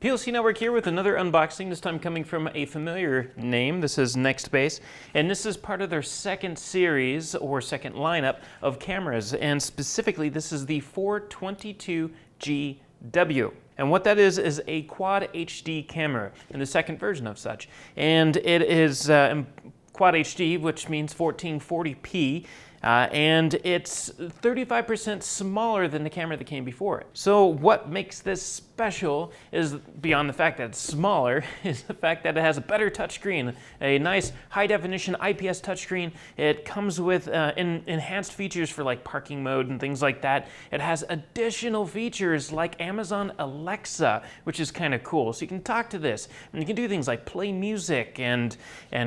PLC Network here with another unboxing, this time coming from a familiar name. This is Nextbase, and this is part of their second series or second lineup of cameras, and specifically this is the 422GW. And what that is a Quad HD camera, and the second version of such. And it is Quad HD, which means 1440p. And it's 35% smaller than the camera that came before it. So what makes this special is, beyond the fact that it's smaller, is the fact that it has a better touchscreen, a nice high-definition IPS touchscreen. It comes with enhanced features for like parking mode and things like that. It has additional features like Amazon Alexa, which is kind of cool. So you can talk to this, and you can do things like play music and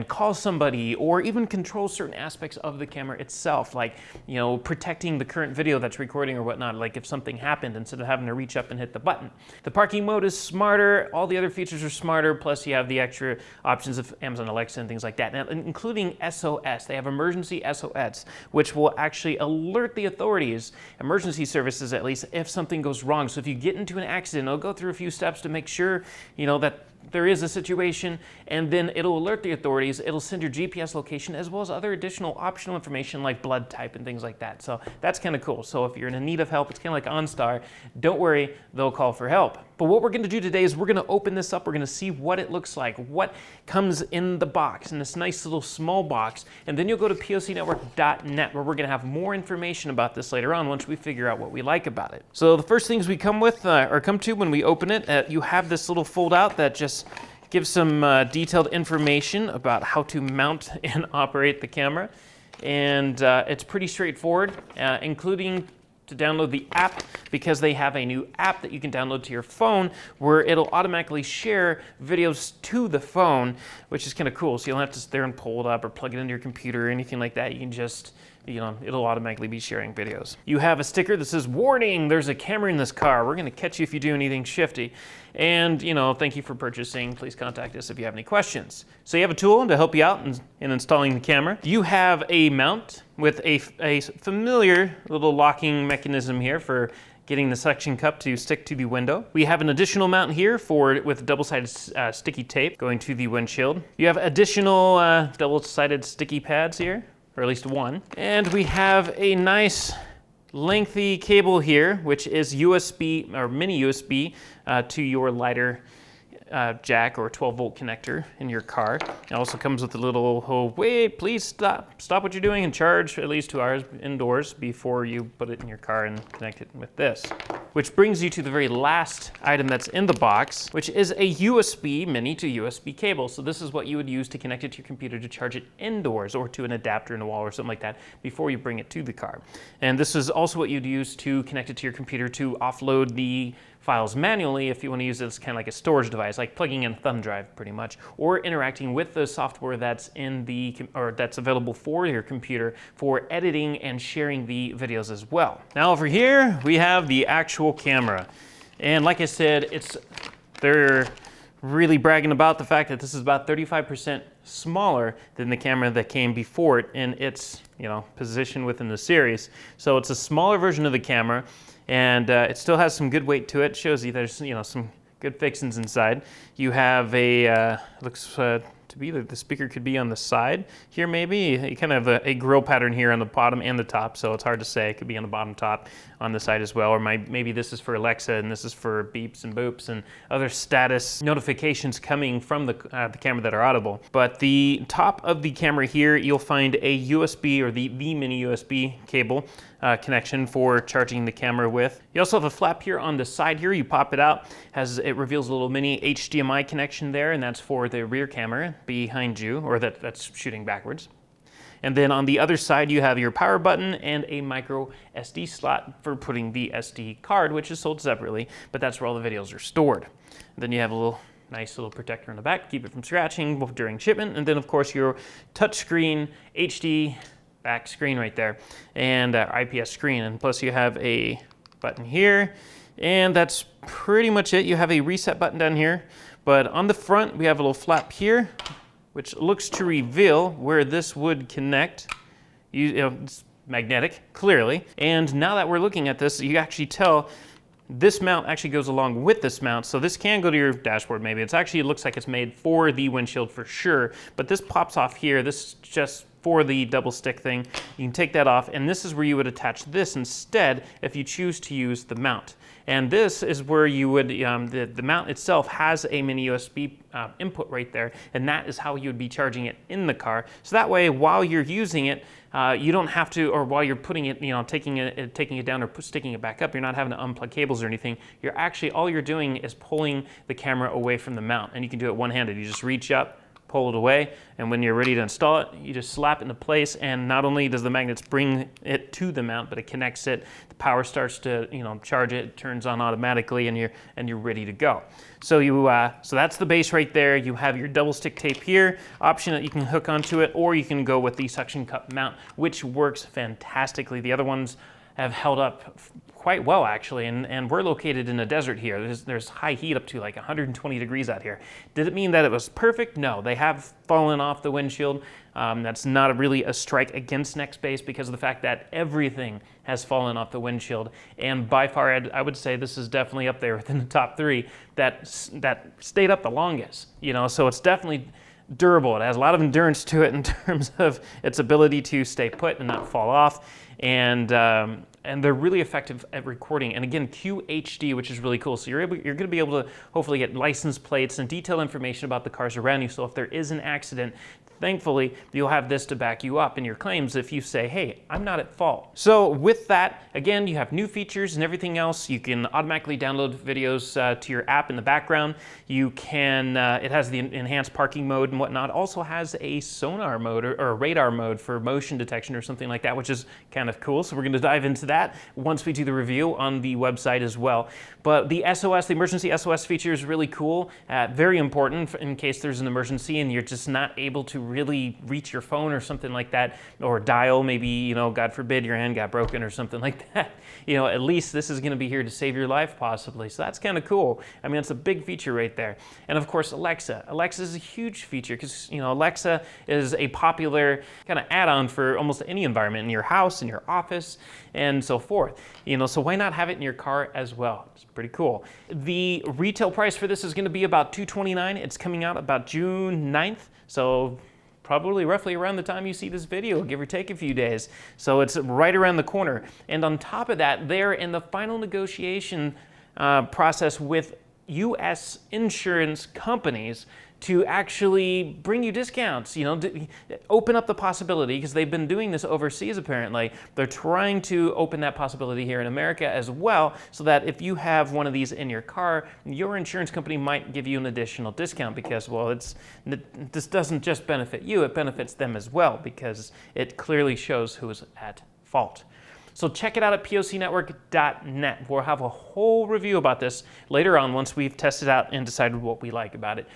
call somebody, or even control certain aspects of the camera itself. Like, you know, protecting the current video that's recording or whatnot, like if something happened, instead of having to reach up and hit the button. The parking mode is smarter, all the other features are smarter, plus you have the extra options of Amazon Alexa and things like that, now, including SOS. They have emergency SOS, which will actually alert the authorities, emergency services at least, if something goes wrong. So if you get into an accident, it'll go through a few steps to make sure, you know, that there is a situation, and then it'll alert the authorities. It'll send your GPS location as well as other additional optional information like blood type and things like that. So that's kind of cool. So if you're in need of help, it's kind of like OnStar. Don't worry, they'll call for help. But what we're going to do today is we're going to open this up. We're going to see what it looks like, what comes in the box, in this nice little small box. And then you'll go to plcnetwork.net, where we're going to have more information about this later on once we figure out what we like about it. So the first things we come with, or come to when we open it, you have this little fold out that just gives some detailed information about how to mount and operate the camera. And it's pretty straightforward, including to download the app, because they have a new app that you can download to your phone where it'll automatically share videos to the phone, which is kind of cool. So you don't have to sit there and pull it up or plug it into your computer or anything like that. You can just, you know, it'll automatically be sharing videos. You have a sticker that says, "Warning, there's a camera in this car. We're going to catch you if you do anything shifty. And, you know, thank you for purchasing. Please contact us if you have any questions." So you have a tool to help you out in installing the camera. You have a mount with a familiar little locking mechanism here for getting the suction cup to stick to the window. We have an additional mount here with double-sided sticky tape going to the windshield. You have additional double-sided sticky pads here, or at least one. And we have a nice lengthy cable here, which is USB or mini USB to your lighter jack or 12-volt connector in your car. It also comes with a little, "Oh, wait, please stop what you're doing and charge at least 2 hours indoors before you put it in your car and connect it with this." Which brings you to the very last item that's in the box, which is a USB mini to USB cable. So this is what you would use to connect it to your computer to charge it indoors, or to an adapter in the wall or something like that before you bring it to the car. And this is also what you'd use to connect it to your computer to offload the files manually if you want to use it as kind of like a storage device, like plugging in a thumb drive pretty much, or interacting with the software that's that's available for your computer for editing and sharing the videos as well. Now over here we have the actual camera, and like I said, they're really bragging about the fact that this is about 35% smaller than the camera that came before it in its, you know, position within the series. So it's a smaller version of the camera, and it still has some good weight to it. Shows you there's, you know, some good fixings inside. You have a looks to be the speaker could be on the side here, maybe. You kind of have a grill pattern here on the bottom and the top, so it's hard to say. It could be on the bottom, top, on the side as well, or maybe this is for Alexa and this is for beeps and boops and other status notifications coming from the camera that are audible. But the top of the camera here, you'll find a USB, or the mini USB cable connection for charging the camera with. You also have a flap here on the side here. You pop it out, it reveals a little mini HDMI connection there, and that's for the rear camera behind you, or that's shooting backwards. And then on the other side, you have your power button and a micro SD slot for putting the SD card, which is sold separately, but that's where all the videos are stored. And then you have a nice little protector on the back to keep it from scratching during shipment. And then of course your touchscreen HD back screen right there, and IPS screen. And plus you have a button here, and that's pretty much it. You have a reset button down here, but on the front we have a little flap here, which looks to reveal where this would connect. You know, it's magnetic, clearly. And now that we're looking at this, you actually tell This mount actually goes along with this mount, so this can go to your dashboard maybe. It looks like it's made for the windshield for sure, but this pops off here. This is just for the double stick thing. You can take that off, and this is where you would attach this instead if you choose to use the mount. And this is where you would, the mount itself has a mini USB input right there, and that is how you would be charging it in the car. So that way, while you're using it, you don't have to, or while you're putting it, taking it down or sticking it back up, you're not having to unplug cables or anything. You're actually, all you're doing is pulling the camera away from the mount, and you can do it one-handed. You just reach up, pull it away, and when you're ready to install it, you just slap it into place, and not only does the magnets bring it to the mount, but it connects it, the power starts to charge it, it turns on automatically, and you're ready to go. So so that's the base right there. You have your double stick tape here, option that you can hook onto it, or you can go with the suction cup mount, which works fantastically. The other ones have held up quite well actually, and we're located in a desert here. There's high heat up to like 120 degrees out here. Did it mean that it was perfect? No, they have fallen off the windshield. That's not really a strike against Nextbase because of the fact that everything has fallen off the windshield, and by far I would say this is definitely up there within the top 3 that stayed up the longest. So it's definitely durable. It has a lot of endurance to it in terms of its ability to stay put and not fall off, and they're really effective at recording. And again, QHD, which is really cool. So you're going to be able to hopefully get license plates and detailed information about the cars around you. So if there is an accident, thankfully, you'll have this to back you up in your claims if you say, hey, I'm not at fault. So with that, again, you have new features and everything else. You can automatically download videos to your app in the background. You can, it has the enhanced parking mode and whatnot. Also has a sonar mode or a radar mode for motion detection or something like that, which is kind of cool. So we're going to dive into that once we do the review on the website as well. But the SOS, the emergency SOS feature is really cool, very important in case there's an emergency and you're just not able to really reach your phone or something like that, or dial, maybe, God forbid your hand got broken or something like that. At least this is going to be here to save your life possibly. So that's kind of cool. I mean, it's a big feature right there. And of course, Alexa. Alexa is a huge feature because, Alexa is a popular kind of add-on for almost any environment in your house, in your office, and so forth. So why not have it in your car as well? It's pretty cool. The retail price for this is going to be about $229. It's coming out about June 9th. So probably roughly around the time you see this video, give or take a few days. So it's right around the corner. And on top of that, they're in the final negotiation process with U.S. insurance companies to actually bring you discounts, open up the possibility, because they've been doing this overseas apparently. They're trying to open that possibility here in America as well, so that if you have one of these in your car, your insurance company might give you an additional discount because, well, this doesn't just benefit you, it benefits them as well because it clearly shows who is at fault. So check it out at POCnetwork.net. We'll have a whole review about this later on once we've tested out and decided what we like about it.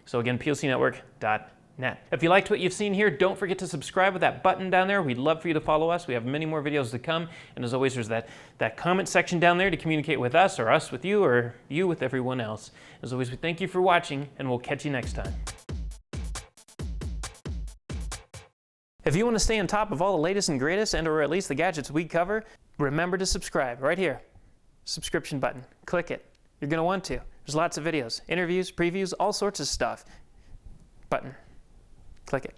So again, POCnetwork.net. If you liked what you've seen here, don't forget to subscribe with that button down there. We'd love for you to follow us. We have many more videos to come. And as always, there's that comment section down there to communicate with us, or us with you, or you with everyone else. As always, we thank you for watching, and we'll catch you next time. If you want to stay on top of all the latest and greatest, and or at least the gadgets we cover, remember to subscribe right here. Subscription button. Click it. You're going to want to. There's lots of videos, interviews, previews, all sorts of stuff. Button. Click it.